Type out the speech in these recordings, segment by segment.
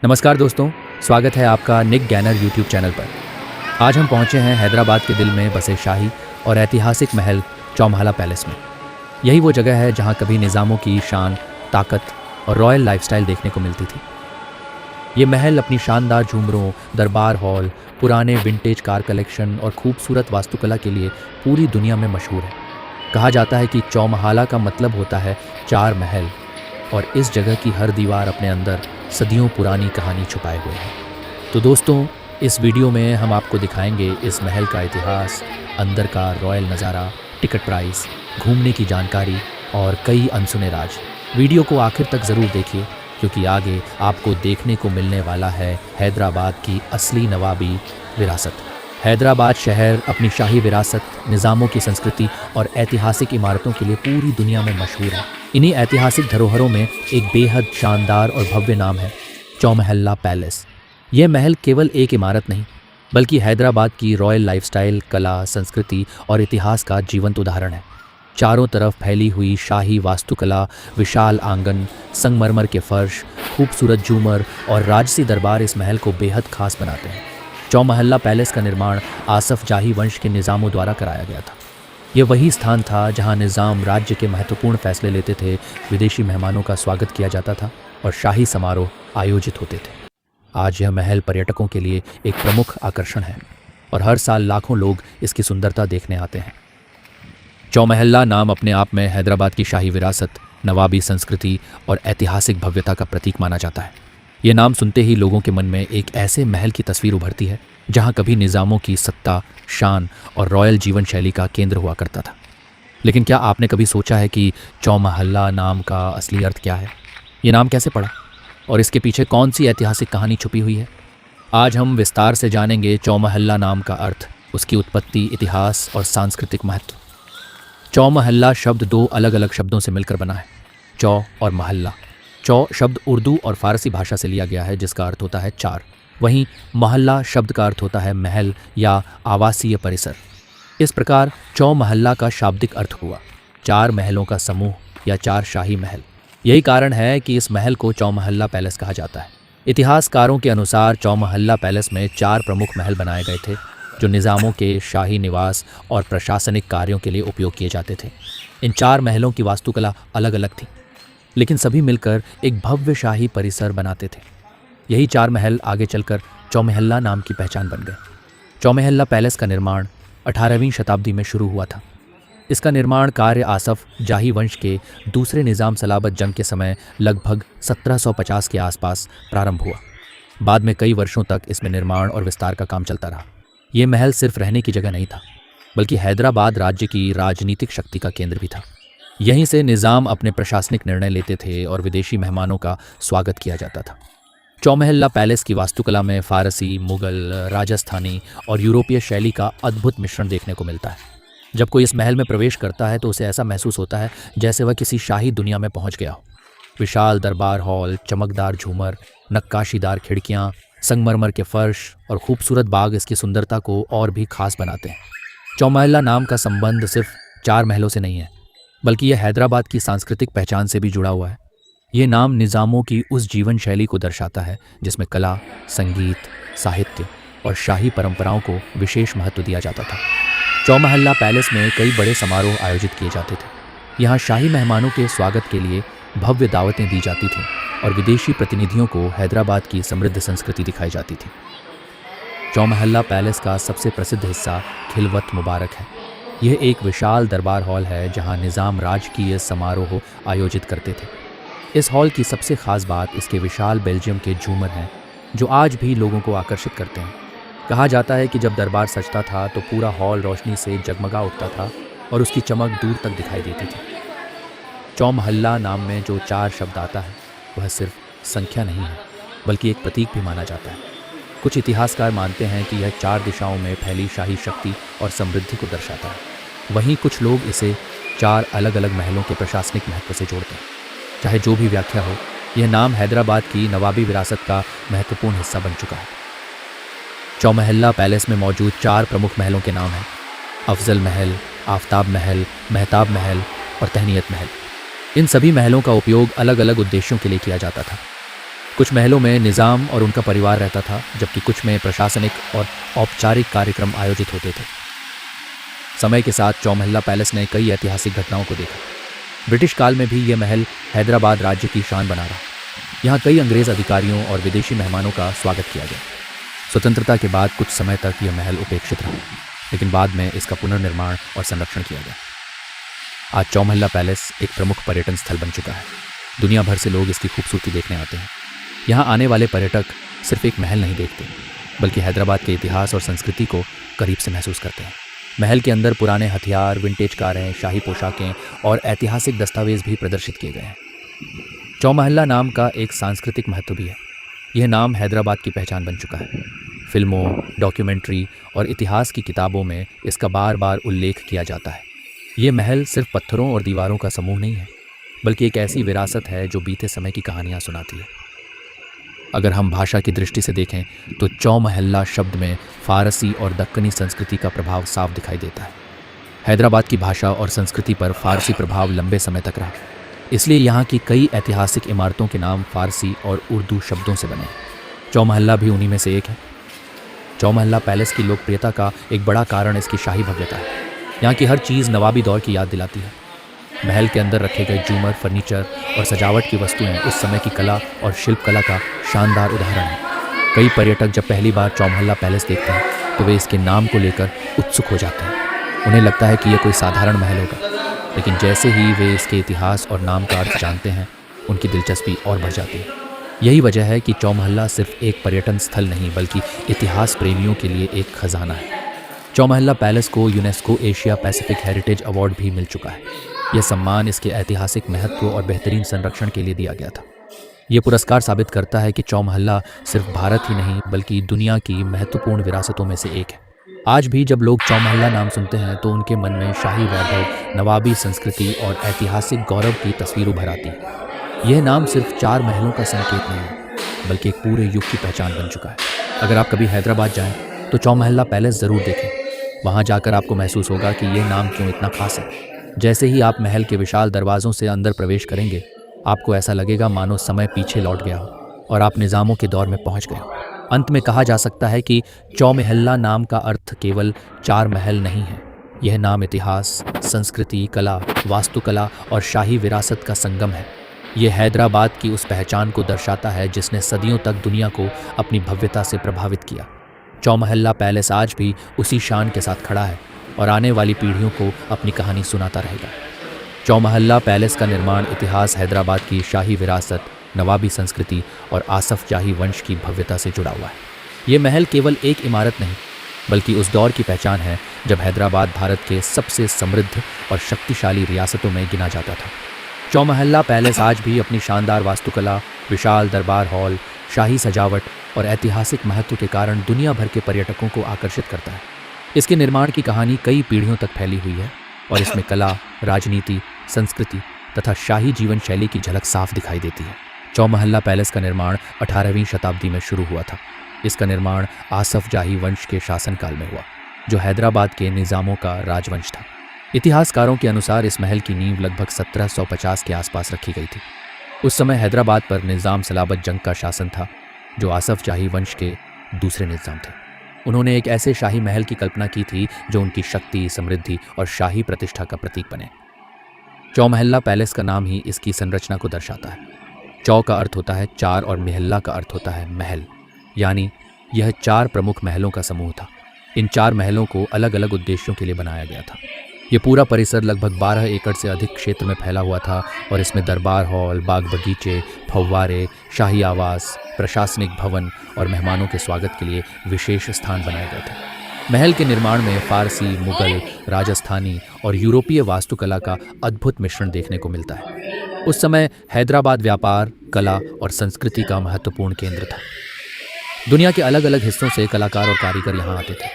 नमस्कार दोस्तों, स्वागत है आपका निक गैनर यूट्यूब चैनल पर। आज हम पहुंचे हैं हैदराबाद के दिल में बसे शाही और ऐतिहासिक महल चौमहला पैलेस में। यही वो जगह है जहां कभी निज़ामों की शान, ताकत और रॉयल लाइफस्टाइल देखने को मिलती थी। ये महल अपनी शानदार झूमरों, दरबार हॉल, पुराने विंटेज कार कलेक्शन और खूबसूरत वास्तुकला के लिए पूरी दुनिया में मशहूर है। कहा जाता है कि चौमहला का मतलब होता है 4 महल, और इस जगह की हर दीवार अपने अंदर सदियों पुरानी कहानी छुपाए हुए है। तो दोस्तों, इस वीडियो में हम आपको दिखाएंगे इस महल का इतिहास, अंदर का रॉयल नज़ारा, टिकट प्राइस, घूमने की जानकारी और कई अनसुने राज। वीडियो को आखिर तक ज़रूर देखिए, क्योंकि आगे आपको देखने को मिलने वाला है हैदराबाद की असली नवाबी विरासत। हैदराबाद शहर अपनी शाही विरासत, निज़ामों की संस्कृति और ऐतिहासिक इमारतों के लिए पूरी दुनिया में मशहूर है। इन्हीं ऐतिहासिक धरोहरों में एक बेहद शानदार और भव्य नाम है चौमहल्ला पैलेस। यह महल केवल एक इमारत नहीं, बल्कि हैदराबाद की रॉयल लाइफस्टाइल, कला, संस्कृति और इतिहास का जीवंत उदाहरण है। चारों तरफ फैली हुई शाही वास्तुकला, विशाल आंगन, संगमरमर के फर्श, खूबसूरत झूमर और राजसी दरबार इस महल को बेहद खास बनाते हैं। चौमहल्ला पैलेस का निर्माण आसफ जाही वंश के निज़ामों द्वारा कराया गया था। यह वही स्थान था जहां निज़ाम राज्य के महत्वपूर्ण फैसले लेते थे, विदेशी मेहमानों का स्वागत किया जाता था और शाही समारोह आयोजित होते थे। आज यह महल पर्यटकों के लिए एक प्रमुख आकर्षण है और हर साल लाखों लोग इसकी सुंदरता देखने आते हैं। चौमहल्ला नाम अपने आप में हैदराबाद की शाही विरासत, नवाबी संस्कृति और ऐतिहासिक भव्यता का प्रतीक माना जाता है। ये नाम सुनते ही लोगों के मन में एक ऐसे महल की तस्वीर उभरती है जहां कभी निज़ामों की सत्ता, शान और रॉयल जीवन शैली का केंद्र हुआ करता था। लेकिन क्या आपने कभी सोचा है कि चौमहल्ला नाम का असली अर्थ क्या है? ये नाम कैसे पड़ा और इसके पीछे कौन सी ऐतिहासिक कहानी छुपी हुई है? आज हम विस्तार से जानेंगे चौमहल्ला नाम का अर्थ, उसकी उत्पत्ति, इतिहास और सांस्कृतिक महत्व। चौमहल्ला शब्द 2 अलग अलग शब्दों से मिलकर बना है, चौ और महल्ला। चौ शब्द उर्दू और फारसी भाषा से लिया गया है, जिसका अर्थ होता है 4। वहीं महल्ला शब्द का अर्थ होता है महल या आवासीय परिसर। इस प्रकार चौमहल्ला का शाब्दिक अर्थ हुआ 4 महलों का समूह या 4 शाही महल। यही कारण है कि इस महल को चौमहल्ला पैलेस कहा जाता है। इतिहासकारों के अनुसार चौमहल्ला पैलेस में 4 प्रमुख महल बनाए गए थे, जो निज़ामों के शाही निवास और प्रशासनिक कार्यों के लिए उपयोग किए जाते थे। इन 4 महलों की वास्तुकला अलग अलग थी, लेकिन सभी मिलकर एक भव्य शाही परिसर बनाते थे। यही 4 महल आगे चलकर चौमहल्ला नाम की पहचान बन गए। चौमहल्ला पैलेस का निर्माण 18वीं शताब्दी में शुरू हुआ था। इसका निर्माण कार्य आसफ जाही वंश के दूसरे निज़ाम सलाबत जंग के समय लगभग 1750 के आसपास प्रारंभ हुआ। बाद में कई वर्षों तक इसमें निर्माण और विस्तार का काम चलता रहा। ये महल सिर्फ रहने की जगह नहीं था, बल्कि हैदराबाद राज्य की राजनीतिक शक्ति का केंद्र भी था। यहीं से निज़ाम अपने प्रशासनिक निर्णय लेते थे और विदेशी मेहमानों का स्वागत किया जाता था। चौमहल्ला पैलेस की वास्तुकला में फारसी, मुगल, राजस्थानी और यूरोपीय शैली का अद्भुत मिश्रण देखने को मिलता है। जब कोई इस महल में प्रवेश करता है तो उसे ऐसा महसूस होता है जैसे वह किसी शाही दुनिया में पहुंच गया हो। विशाल दरबार हॉल, चमकदार झूमर, नक्काशीदार खिड़कियां, संगमरमर के फर्श और खूबसूरत बाग इसकी सुंदरता को और भी खास बनाते हैं। चौमहल्ला नाम का संबंध सिर्फ 4 महलों से नहीं है, बल्कि यह हैदराबाद की सांस्कृतिक पहचान से भी जुड़ा हुआ है। ये नाम निज़ामों की उस जीवन शैली को दर्शाता है जिसमें कला, संगीत, साहित्य और शाही परंपराओं को विशेष महत्व दिया जाता था। चौमहल्ला पैलेस में कई बड़े समारोह आयोजित किए जाते थे। यहाँ शाही मेहमानों के स्वागत के लिए भव्य दावतें दी जाती थीं और विदेशी प्रतिनिधियों को हैदराबाद की समृद्ध संस्कृति दिखाई जाती थी। चौमहल्ला पैलेस का सबसे प्रसिद्ध हिस्सा खिलवत मुबारक है। यह एक विशाल दरबार हॉल है जहां निज़ाम राजकीय समारोह आयोजित करते थे। इस हॉल की सबसे खास बात इसके विशाल बेल्जियम के झूमर हैं, जो आज भी लोगों को आकर्षित करते हैं। कहा जाता है कि जब दरबार सजता था तो पूरा हॉल रोशनी से जगमगा उठता था और उसकी चमक दूर तक दिखाई देती थी। चौमहल्ला नाम में जो 4 शब्द आता है वह सिर्फ संख्या नहीं है, बल्कि एक प्रतीक भी माना जाता है। कुछ इतिहासकार मानते हैं कि यह 4 दिशाओं में फैली शाही शक्ति और समृद्धि को दर्शाता है। वहीं कुछ लोग इसे 4 अलग अलग महलों के प्रशासनिक महत्व से जोड़ते हैं। चाहे जो भी व्याख्या हो, यह नाम हैदराबाद की नवाबी विरासत का महत्वपूर्ण हिस्सा बन चुका है। चौमहल्ला पैलेस में मौजूद 4 प्रमुख महलों के नाम हैं: अफजल महल, आफ्ताब महल, मेहताब महल और तहनीत महल। इन सभी महलों का उपयोग अलग अलग उद्देश्यों के लिए किया जाता था। कुछ महलों में निज़ाम और उनका परिवार रहता था, जबकि कुछ में प्रशासनिक और औपचारिक कार्यक्रम आयोजित होते थे। समय के साथ चौमहल्ला पैलेस ने कई ऐतिहासिक घटनाओं को देखा। ब्रिटिश काल में भी यह महल हैदराबाद राज्य की शान बना रहा। यहाँ कई अंग्रेज अधिकारियों और विदेशी मेहमानों का स्वागत किया गया। स्वतंत्रता के बाद कुछ समय तक यह महल उपेक्षित रहा, लेकिन बाद में इसका पुनर्निर्माण और संरक्षण किया गया। आज चौमहल्ला पैलेस एक प्रमुख पर्यटन स्थल बन चुका है। दुनिया भर से लोग इसकी खूबसूरती देखने आते हैं। यहाँ आने वाले पर्यटक सिर्फ एक महल नहीं देखते, बल्कि हैदराबाद के इतिहास और संस्कृति को करीब से महसूस करते हैं। महल के अंदर पुराने हथियार, विंटेज कारें, शाही पोशाकें और ऐतिहासिक दस्तावेज भी प्रदर्शित किए गए हैं। चौमहल्ला नाम का एक सांस्कृतिक महत्व भी है। यह नाम हैदराबाद की पहचान बन चुका है। फिल्मों, डॉक्यूमेंट्री और इतिहास की किताबों में इसका बार बार उल्लेख किया जाता है। ये महल सिर्फ पत्थरों और दीवारों का समूह नहीं है, बल्कि एक ऐसी विरासत है जो बीते समय की कहानियाँ सुनाती है। अगर हम भाषा की दृष्टि से देखें तो चौमहल्ला शब्द में फारसी और दक्कनी संस्कृति का प्रभाव साफ दिखाई देता है। हैदराबाद की भाषा और संस्कृति पर फारसी प्रभाव लंबे समय तक रहा, इसलिए यहाँ की कई ऐतिहासिक इमारतों के नाम फारसी और उर्दू शब्दों से बने। चौमहल्ला भी उन्हीं में से एक है। चौमहल्ला पैलेस की लोकप्रियता का एक बड़ा कारण इसकी शाही भव्यता है। यहाँ की हर चीज़ नवाबी दौर की याद दिलाती है। महल के अंदर रखे गए झूमर, फर्नीचर और सजावट की वस्तुएं उस समय की कला और शिल्प कला का शानदार उदाहरण है। कई पर्यटक जब पहली बार चौमहल्ला पैलेस देखते हैं तो वे इसके नाम को लेकर उत्सुक हो जाते हैं। उन्हें लगता है कि यह कोई साधारण महल होगा, लेकिन जैसे ही वे इसके इतिहास और नाम का अर्थ जानते हैं, उनकी दिलचस्पी और बढ़ जाती है। यही वजह है कि चौमहल्ला सिर्फ एक पर्यटन स्थल नहीं, बल्कि इतिहास प्रेमियों के लिए एक खजाना है। चौमहल्ला पैलेस को UNESCO Asia Pacific heritage award भी मिल चुका है। यह सम्मान इसके ऐतिहासिक महत्व और बेहतरीन संरक्षण के लिए दिया गया था। यह पुरस्कार साबित करता है कि चौमहल्ला सिर्फ भारत ही नहीं, बल्कि दुनिया की महत्वपूर्ण विरासतों में से एक है। आज भी जब लोग चौमहल्ला नाम सुनते हैं तो उनके मन में शाही वैभव, नवाबी संस्कृति और ऐतिहासिक गौरव की तस्वीर उभर आती है। यह नाम सिर्फ 4 महलों का संकेत नहीं है, बल्कि एक पूरे युग की पहचान बन चुका है। अगर आप कभी हैदराबाद जाएं तो चौमहल्ला पैलेस ज़रूर देखें। वहाँ जाकर आपको महसूस होगा कि यह नाम क्यों इतना खास है। जैसे ही आप महल के विशाल दरवाज़ों से अंदर प्रवेश करेंगे, आपको ऐसा लगेगा मानो समय पीछे लौट गया हो और आप निज़ामों के दौर में पहुँच गए हो। अंत में कहा जा सकता है कि चौमहल्ला नाम का अर्थ केवल 4 महल नहीं है। यह नाम इतिहास, संस्कृति, कला, वास्तुकला और शाही विरासत का संगम है। यह हैदराबाद की उस पहचान को दर्शाता है जिसने सदियों तक दुनिया को अपनी भव्यता से प्रभावित किया। चौमहल्ला पैलेस आज भी उसी शान के साथ खड़ा है और आने वाली पीढ़ियों को अपनी कहानी सुनाता रहेगा। चौमहल्ला पैलेस का निर्माण इतिहास, हैदराबाद की शाही विरासत, नवाबी संस्कृति और आसफ जाही वंश की भव्यता से जुड़ा हुआ है। ये महल केवल एक इमारत नहीं, बल्कि उस दौर की पहचान है जब हैदराबाद भारत के सबसे समृद्ध और शक्तिशाली रियासतों में गिना जाता था। चौमहल्ला पैलेस आज भी अपनी शानदार वास्तुकला, विशाल दरबार हॉल, शाही सजावट और ऐतिहासिक महत्व के कारण दुनिया भर के पर्यटकों को आकर्षित करता है। इसके निर्माण की कहानी कई पीढ़ियों तक फैली हुई है और इसमें कला, राजनीति, संस्कृति तथा शाही जीवन शैली की झलक साफ दिखाई देती है। चौमहल्ला पैलेस का निर्माण 18वीं शताब्दी में शुरू हुआ था। इसका निर्माण आसफ जाही वंश के शासनकाल में हुआ, जो हैदराबाद के निज़ामों का राजवंश था। इतिहासकारों के अनुसार इस महल की नींव लगभग 1750 के आसपास रखी गई थी। उस समय हैदराबाद पर निज़ाम सलाबत जंग का शासन था, जो आसफ जाही वंश के दूसरे निज़ाम थे। उन्होंने एक ऐसे शाही महल की कल्पना की थी जो उनकी शक्ति, समृद्धि और शाही प्रतिष्ठा का प्रतीक बने। चौमहल्ला पैलेस का नाम ही इसकी संरचना को दर्शाता है। चौ का अर्थ होता है 4 और महल्ला का अर्थ होता है महल, यानी यह 4 प्रमुख महलों का समूह था। इन 4 महलों को अलग अलग उद्देश्यों के लिए बनाया गया था। ये पूरा परिसर लगभग 12 एकड़ से अधिक क्षेत्र में फैला हुआ था और इसमें दरबार हॉल, बाग बगीचे, फव्वारे, शाही आवास, प्रशासनिक भवन और मेहमानों के स्वागत के लिए विशेष स्थान बनाए गए थे। महल के निर्माण में फारसी, मुगल, राजस्थानी और यूरोपीय वास्तुकला का अद्भुत मिश्रण देखने को मिलता है। उस समय हैदराबाद व्यापार, कला और संस्कृति का महत्वपूर्ण केंद्र था। दुनिया के अलग अलग हिस्सों से कलाकार और कारीगर यहाँ आते थे।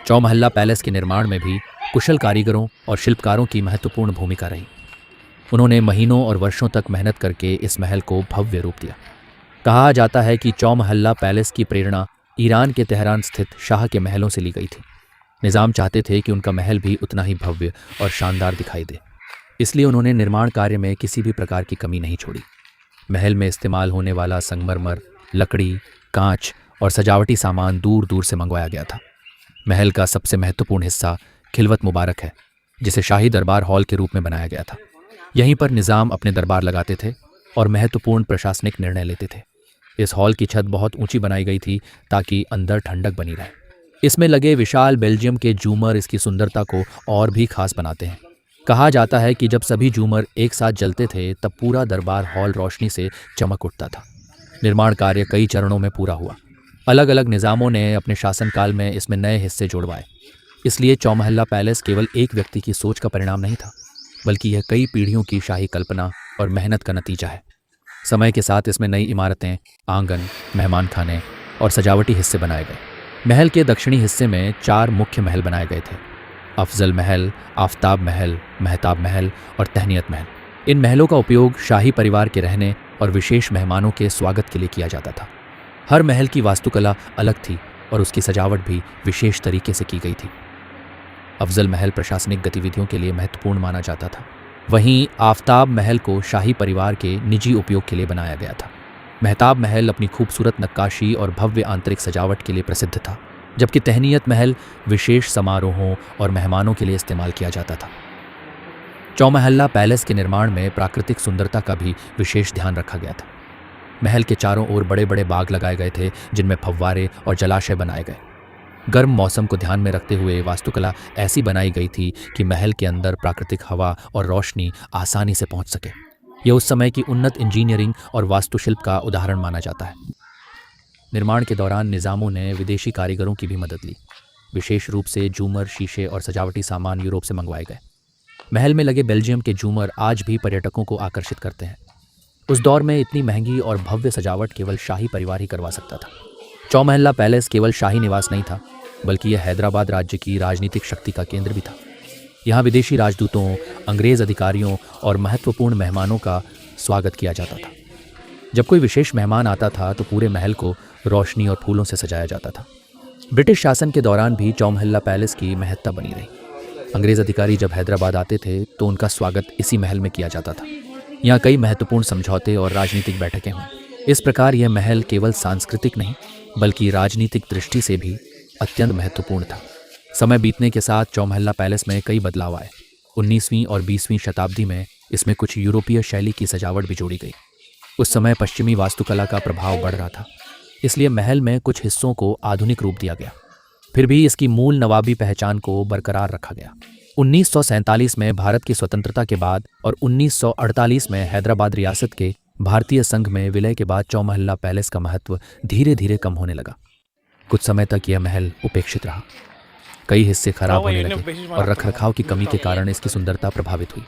चौमहल्ला पैलेस के निर्माण में भी कुशल कारीगरों और शिल्पकारों की महत्वपूर्ण भूमिका रही। उन्होंने महीनों और वर्षों तक मेहनत करके इस महल को भव्य रूप दिया। कहा जाता है कि चौमहल्ला पैलेस की प्रेरणा ईरान के तेहरान स्थित शाह के महलों से ली गई थी। निज़ाम चाहते थे कि उनका महल भी उतना ही भव्य और शानदार दिखाई दे, इसलिए उन्होंने निर्माण कार्य में किसी भी प्रकार की कमी नहीं छोड़ी। महल में इस्तेमाल होने वाला संगमरमर, लकड़ी, कांच और सजावटी सामान दूर दूर से मंगवाया गया था। महल का सबसे महत्वपूर्ण हिस्सा खिलवत मुबारक है, जिसे शाही दरबार हॉल के रूप में बनाया गया था। यहीं पर निज़ाम अपने दरबार लगाते थे और महत्वपूर्ण प्रशासनिक निर्णय लेते थे। इस हॉल की छत बहुत ऊंची बनाई गई थी ताकि अंदर ठंडक बनी रहे। इसमें लगे विशाल बेल्जियम के झूमर इसकी सुंदरता को और भी खास बनाते हैं। कहा जाता है कि जब सभी झूमर एक साथ जलते थे तब पूरा दरबार हॉल रोशनी से चमक उठता था। निर्माण कार्य कई चरणों में पूरा हुआ। अलग अलग निज़ामों ने अपने शासनकाल में इसमें नए हिस्से जुड़वाए। इसलिए चौमहल्ला पैलेस केवल एक व्यक्ति की सोच का परिणाम नहीं था, बल्कि यह कई पीढ़ियों की शाही कल्पना और मेहनत का नतीजा है। समय के साथ इसमें नई इमारतें, आंगन, मेहमान खाने और सजावटी हिस्से बनाए गए। महल के दक्षिणी हिस्से में 4 मुख्य महल बनाए गए थे: अफजल महल, आफताब महल, महताब महल और तहनीत महल। इन महलों का उपयोग शाही परिवार के रहने और विशेष मेहमानों के स्वागत के लिए किया जाता था। हर महल की वास्तुकला अलग थी और उसकी सजावट भी विशेष तरीके से की गई थी। अफजल महल प्रशासनिक गतिविधियों के लिए महत्वपूर्ण माना जाता था। वहीं आफताब महल को शाही परिवार के निजी उपयोग के लिए बनाया गया था। महताब महल अपनी खूबसूरत नक्काशी और भव्य आंतरिक सजावट के लिए प्रसिद्ध था, जबकि तहनीत महल विशेष समारोहों और मेहमानों के लिए इस्तेमाल किया जाता था। चौमहल्ला पैलेस के निर्माण में प्राकृतिक सुंदरता का भी विशेष ध्यान रखा गया था। महल के चारों ओर बड़े बड़े बाग लगाए गए थे, जिनमें फव्वारे और जलाशय बनाए गए। गर्म मौसम को ध्यान में रखते हुए वास्तुकला ऐसी बनाई गई थी कि महल के अंदर प्राकृतिक हवा और रोशनी आसानी से पहुंच सके। यह उस समय की उन्नत इंजीनियरिंग और वास्तुशिल्प का उदाहरण माना जाता है। निर्माण के दौरान निज़ामों ने विदेशी कारीगरों की भी मदद ली। विशेष रूप से झूमर, शीशे और सजावटी सामान यूरोप से मंगवाए गए। महल में लगे बेल्जियम के झूमर आज भी पर्यटकों को आकर्षित करते हैं। उस दौर में इतनी महंगी और भव्य सजावट केवल शाही परिवार ही करवा सकता था। चौमहल्ला पैलेस केवल शाही निवास नहीं था, बल्कि यह हैदराबाद राज्य की राजनीतिक शक्ति का केंद्र भी था। यहाँ विदेशी राजदूतों, अंग्रेज अधिकारियों और महत्वपूर्ण मेहमानों का स्वागत किया जाता था। जब कोई विशेष मेहमान आता था तो पूरे महल को रोशनी और फूलों से सजाया जाता था। ब्रिटिश शासन के दौरान भी चौमहल्ला पैलेस की महत्ता बनी रही। अंग्रेज अधिकारी जब हैदराबाद आते थे तो उनका स्वागत इसी महल में किया जाता था। यहाँ कई महत्वपूर्ण समझौते और राजनीतिक बैठकें हुई। इस प्रकार यह महल केवल सांस्कृतिक नहीं, बल्कि राजनीतिक दृष्टि से भी अत्यंत महत्वपूर्ण था। समय बीतने के साथ चौमहल्ला पैलेस में कई बदलाव आए। 19वीं और 20वीं शताब्दी में इसमें कुछ यूरोपीय शैली की सजावट भी जोड़ी गई। उस समय पश्चिमी वास्तुकला का प्रभाव बढ़ रहा था, इसलिए महल में कुछ हिस्सों को आधुनिक रूप दिया गया। फिर भी इसकी मूल नवाबी पहचान को बरकरार रखा गया। 1947 में भारत की स्वतंत्रता के बाद और 1948 में हैदराबाद रियासत के भारतीय संघ में विलय के बाद चौमहल्ला पैलेस का महत्व धीरे धीरे कम होने लगा। कुछ समय तक यह महल उपेक्षित रहा। कई हिस्से खराब होने लगे और रखरखाव की कमी के कारण इसकी सुंदरता प्रभावित हुई।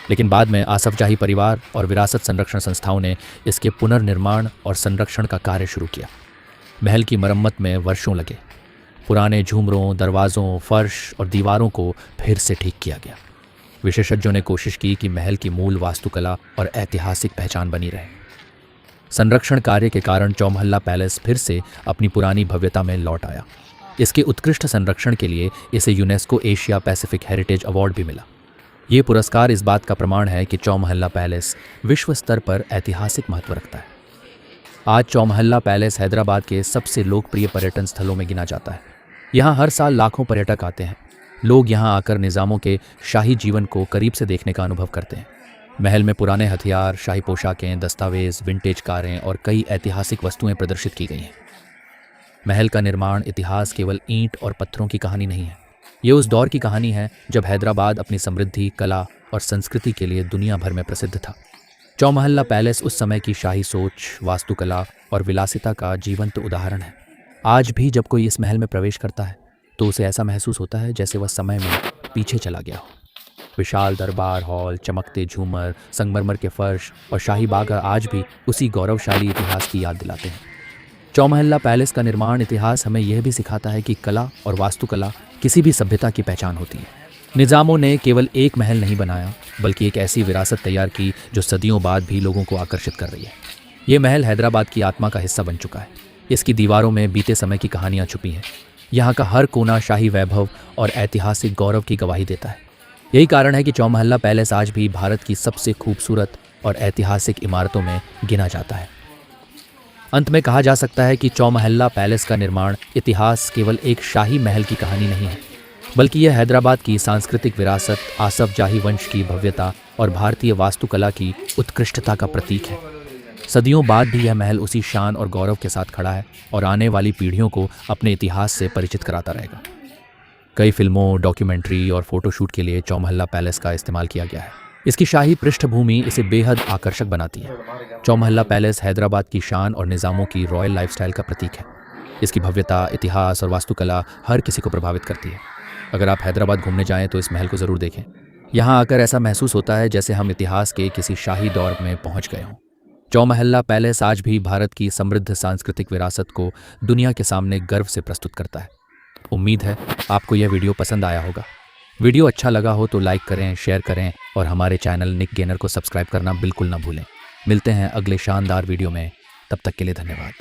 लेकिन बाद में आसफ जाही परिवार और विरासत संरक्षण संस्थाओं ने इसके पुनर्निर्माण और संरक्षण का कार्य शुरू किया। महल की मरम्मत में वर्षों लगे। पुराने झूमरों, दरवाज़ों, फर्श और दीवारों को फिर से ठीक किया गया। विशेषज्ञों ने कोशिश की कि महल की मूल वास्तुकला और ऐतिहासिक पहचान बनी रहे। संरक्षण कार्य के कारण चौमहल्ला पैलेस फिर से अपनी पुरानी भव्यता में लौट आया। इसके उत्कृष्ट संरक्षण के लिए इसे UNESCO Asia Pacific heritage award भी मिला। ये पुरस्कार इस बात का प्रमाण है कि चौमहल्ला पैलेस विश्व स्तर पर ऐतिहासिक महत्व रखता है। आज चौमहल्ला पैलेस हैदराबाद के सबसे लोकप्रिय पर्यटन स्थलों में गिना जाता है। यहाँ हर साल लाखों पर्यटक आते हैं। लोग यहाँ आकर निज़ामों के शाही जीवन को करीब से देखने का अनुभव करते हैं। महल में पुराने हथियार, शाही पोशाकें, दस्तावेज, विंटेज कारें और कई ऐतिहासिक वस्तुएं प्रदर्शित की गई हैं। महल का निर्माण इतिहास केवल ईंट और पत्थरों की कहानी नहीं है। ये उस दौर की कहानी है जब हैदराबाद अपनी समृद्धि, कला और संस्कृति के लिए दुनिया भर में प्रसिद्ध था। चौमहल्ला पैलेस उस समय की शाही सोच, वास्तुकला और विलासिता का जीवंत उदाहरण है। आज भी जब कोई इस महल में प्रवेश करता है तो उसे ऐसा महसूस होता है जैसे वह समय में पीछे चला गया हो। विशाल दरबार हॉल, चमकते झूमर, संगमरमर के फर्श और शाही बाग आज भी उसी गौरवशाली इतिहास की याद दिलाते हैं। चौमहल्ला पैलेस का निर्माण इतिहास हमें यह भी सिखाता है कि कला और वास्तुकला किसी भी सभ्यता की पहचान होती है। निज़ामों ने केवल एक महल नहीं बनाया, बल्कि एक ऐसी विरासत तैयार की जो सदियों बाद भी लोगों को आकर्षित कर रही है। ये महल हैदराबाद की आत्मा का हिस्सा बन चुका है। इसकी दीवारों में बीते समय की कहानियाँ छुपी हैं। यहाँ का हर कोना शाही वैभव और ऐतिहासिक गौरव की गवाही देता है। यही कारण है कि चौमहल्ला पैलेस आज भी भारत की सबसे खूबसूरत और ऐतिहासिक इमारतों में गिना जाता है। अंत में कहा जा सकता है कि चौमहल्ला पैलेस का निर्माण इतिहास केवल एक शाही महल की कहानी नहीं है, बल्कि यह हैदराबाद की सांस्कृतिक विरासत, आसफ जाही वंश की भव्यता और भारतीय वास्तुकला की उत्कृष्टता का प्रतीक है। सदियों बाद भी यह महल उसी शान और गौरव के साथ खड़ा है और आने वाली पीढ़ियों को अपने इतिहास से परिचित कराता रहेगा। कई फिल्मों, डॉक्यूमेंट्री और फोटोशूट के लिए चौमहल्ला पैलेस का इस्तेमाल किया गया है। इसकी शाही पृष्ठभूमि इसे बेहद आकर्षक बनाती है। चौमहल्ला पैलेस हैदराबाद की शान और निज़ामों की रॉयल लाइफस्टाइल का प्रतीक है। इसकी भव्यता, इतिहास और वास्तुकला हर किसी को प्रभावित करती है। अगर आप हैदराबाद घूमने जाएं तो इस महल को ज़रूर देखें। यहाँ आकर ऐसा महसूस होता है जैसे हम इतिहास के किसी शाही दौर में पहुँच गए हों। चौमहल्ला पैलेस आज भी भारत की समृद्ध सांस्कृतिक विरासत को दुनिया के सामने गर्व से प्रस्तुत करता है। उम्मीद है आपको यह वीडियो पसंद आया होगा। वीडियो अच्छा लगा हो तो लाइक करें, शेयर करें और हमारे चैनल निक गेनर को सब्सक्राइब करना बिल्कुल ना भूलें। मिलते हैं अगले शानदार वीडियो में, तब तक के लिए धन्यवाद।